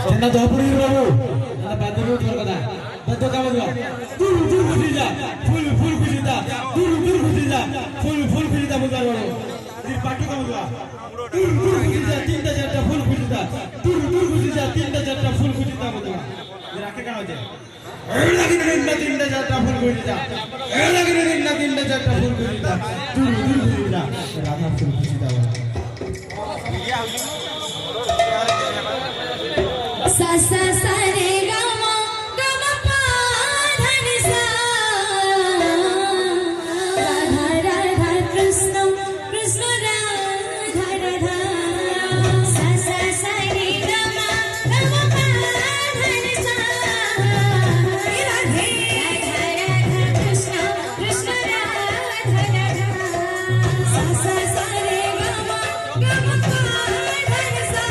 Canda dapuri babu, ada bantu berkata, bantu kamu juga. Dur kujita, full kujita, dur kujita, full kujita mutar baru. Di pakai kamu juga. Dur kujita, tinta jatah full kujita, dur kujita, tinta jatah full kujita mutar. Dirakit kamu aja. Lagi tinta jatah full kujita, lagi tinta jatah full kujita, dur kujita, rata full kujita. Sa sa sa re ga ma pa dha ni sa radha radha krishna krishna radha radha sa sa sa re ga ma pa dha ni sa radhe radha radha krishna krishna radha radha sa sa sa re ga ma pa dha ni sa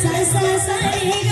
sa sa sa